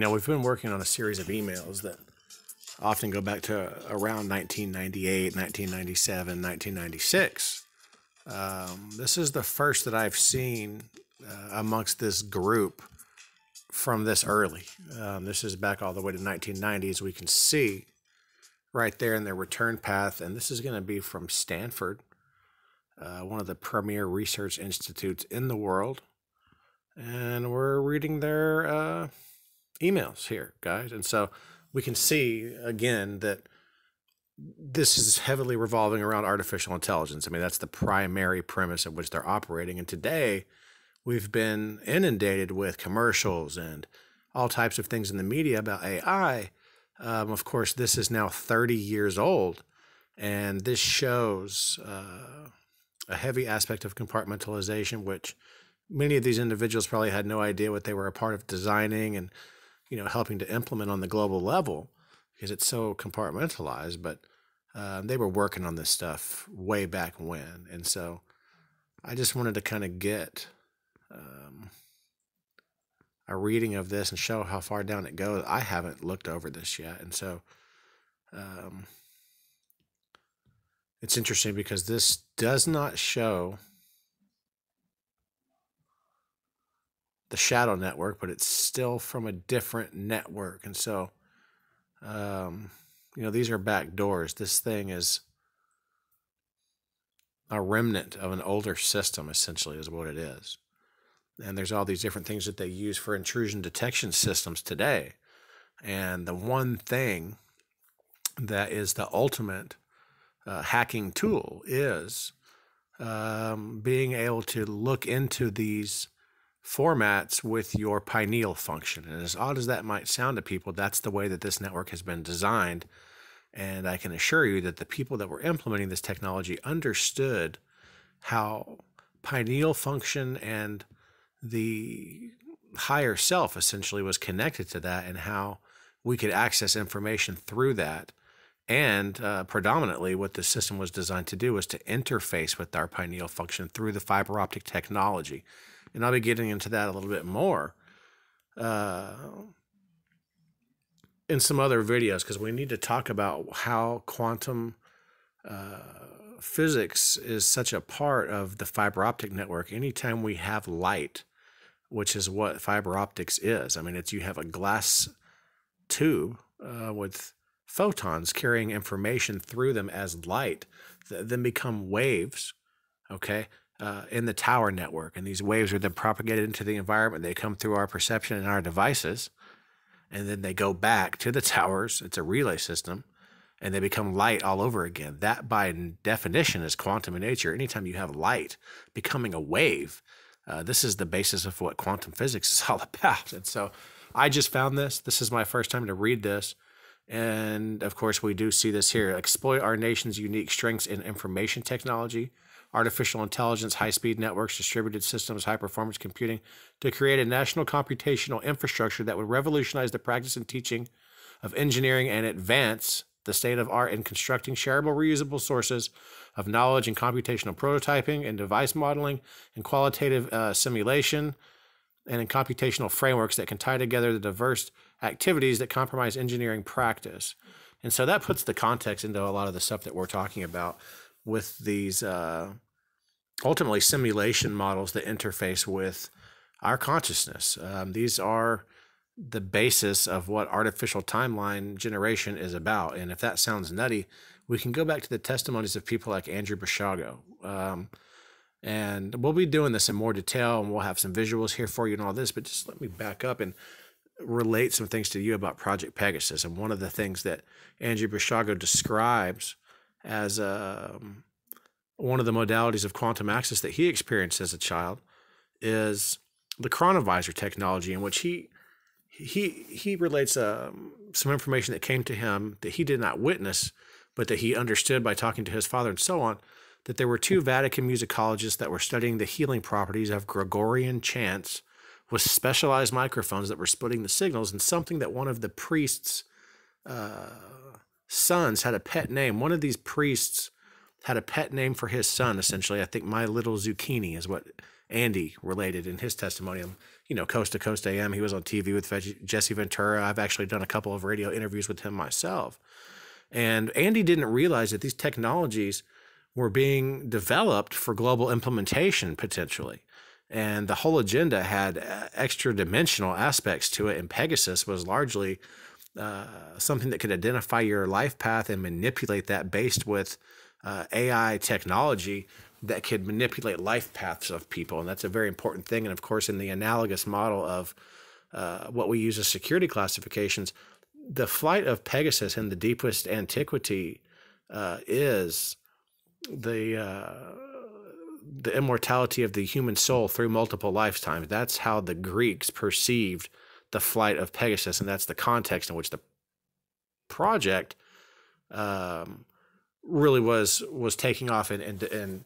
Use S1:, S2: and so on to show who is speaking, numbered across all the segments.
S1: We've been working on a series of emails that often go back to around 1998, 1997, 1996. This is the first that I've seen amongst this group from this early. This is back all the way to 1990, as we can see right there in their return path. And this is going to be from Stanford, one of the premier research institutes in the world. And we're reading their emails here, guys. And so we can see, again, that this is heavily revolving around artificial intelligence. I mean, that's the primary premise of which they're operating. And today, we've been inundated with commercials and all types of things in the media about AI. Of course, this is now 30 years old, and this shows a heavy aspect of compartmentalization, which many of these individuals probably had no idea what they were a part of designing and, helping to implement on the global level, because it's so compartmentalized. But they were working on this stuff way back when. And so I just wanted to kind of get a reading of this and show how far down it goes. I haven't looked over this yet. And so it's interesting because this does not show the shadow network, but it's still from a different network. And so, these are back doors. This thing is a remnant of an older system, essentially, is what it is. And there's all these different things that they use for intrusion detection systems today. And the one thing that is the ultimate hacking tool is being able to look into these formats with your pineal function. And as odd as that might sound to people, that's the way that this network has been designed. And I can assure you that the people that were implementing this technology understood how pineal function and the higher self essentially was connected to that, and how we could access information through that. And predominantly what the system was designed to do was to interface with our pineal function through the fiber optic technology. And I'll be getting into that a little bit more in some other videos, because we need to talk about how quantum physics is such a part of the fiber optic network. Anytime we have light, which is what fiber optics is. I mean, you have a glass tube with photons carrying information through them as light that then become waves, okay, in the tower network. And these waves are then propagated into the environment. They come through our perception and our devices, and then they go back to the towers. It's a relay system, and they become light all over again. That, by definition, is quantum in nature. Anytime you have light becoming a wave, this is the basis of what quantum physics is all about. And so I just found this. This is my first time to read this. And of course, we do see this here. Exploit our nation's unique strengths in information technology, artificial intelligence, high-speed networks, distributed systems, high-performance computing to create a national computational infrastructure that would revolutionize the practice and teaching of engineering and advance the state of art in constructing shareable, reusable sources of knowledge in computational prototyping and device modeling and qualitative simulation, and in computational frameworks that can tie together the diverse activities that compromise engineering practice. And so that puts the context into a lot of the stuff that we're talking about with these ultimately simulation models that interface with our consciousness. These are the basis of what artificial timeline generation is about. And if that sounds nutty, we can go back to the testimonies of people like Andrew Basiago. And we'll be doing this in more detail, and we'll have some visuals here for you and all this, but just let me back up and relate some things to you about Project Pegasus. And one of the things that Andrew Basiago describes as one of the modalities of quantum access that he experienced as a child is the chronovisor technology, in which he relates some information that came to him that he did not witness, but that he understood by talking to his father and so on, that there were two Vatican musicologists that were studying the healing properties of Gregorian chants with specialized microphones that were splitting the signals, and something that one of the priest's sons had a pet name. One of these priests had a pet name for his son, essentially. I think My Little Zucchini is what Andy related in his testimonial. Coast to Coast AM. He was on TV with Jesse Ventura. I've actually done a couple of radio interviews with him myself. And Andy didn't realize that these technologies were being developed for global implementation potentially. And the whole agenda had extra dimensional aspects to it. And Pegasus was largely something that could identify your life path and manipulate that based with AI technology that could manipulate life paths of people. And that's a very important thing. And of course, in the analogous model of what we use as security classifications, the flight of Pegasus in the deepest antiquity is the immortality of the human soul through multiple lifetimes. That's how the Greeks perceived the flight of Pegasus, and that's the context in which the project really was taking off and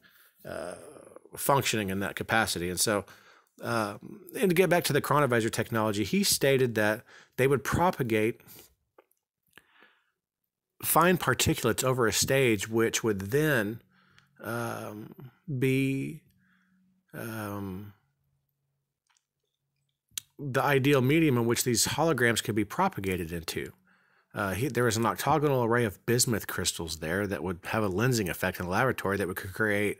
S1: functioning in that capacity. And so, and to get back to the chronovisor technology, he stated that they would propagate fine particulates over a stage, which would then be the ideal medium in which these holograms could be propagated into. There was an octagonal array of bismuth crystals there that would have a lensing effect in the laboratory that would create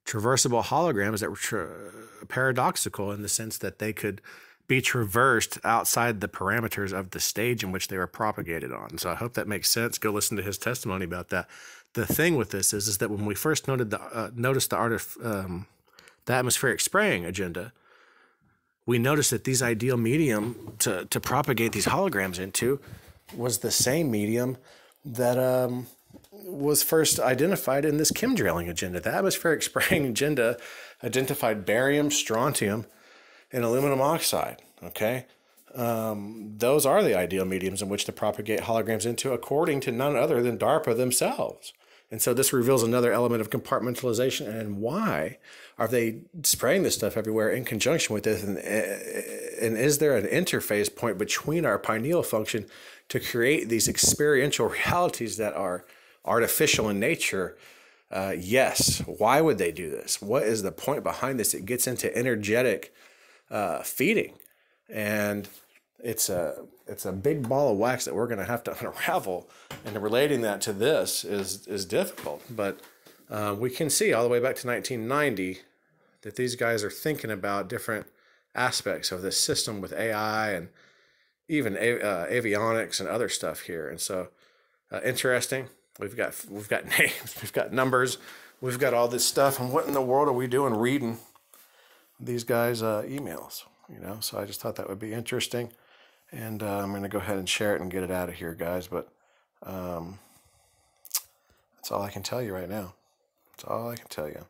S1: traversable holograms that were paradoxical in the sense that they could be traversed outside the parameters of the stage in which they were propagated on. So I hope that makes sense. Go listen to his testimony about that. The thing with this is that when we first noticed the atmospheric spraying agenda, we noticed that these ideal medium to propagate these holograms into was the same medium that was first identified in this chemdrilling agenda. The atmospheric spraying agenda identified barium, strontium, and aluminum oxide. Okay, those are the ideal mediums in which to propagate holograms into, according to none other than DARPA themselves. And so this reveals another element of compartmentalization. And why are they spraying this stuff everywhere in conjunction with this? And is there an interface point between our pineal function to create these experiential realities that are artificial in nature? Yes. Why would they do this? What is the point behind this? It gets into energetic feeding, and it's a big ball of wax that we're going to have to unravel, and relating that to this is difficult. But we can see all the way back to 1990 that these guys are thinking about different aspects of this system with AI and even avionics and other stuff here. And so interesting. We've got names, we've got numbers, we've got all this stuff. And what in the world are we doing reading these guys' emails? So I just thought that would be interesting. And I'm going to go ahead and share it and get it out of here, guys. But that's all I can tell you right now. That's all I can tell you.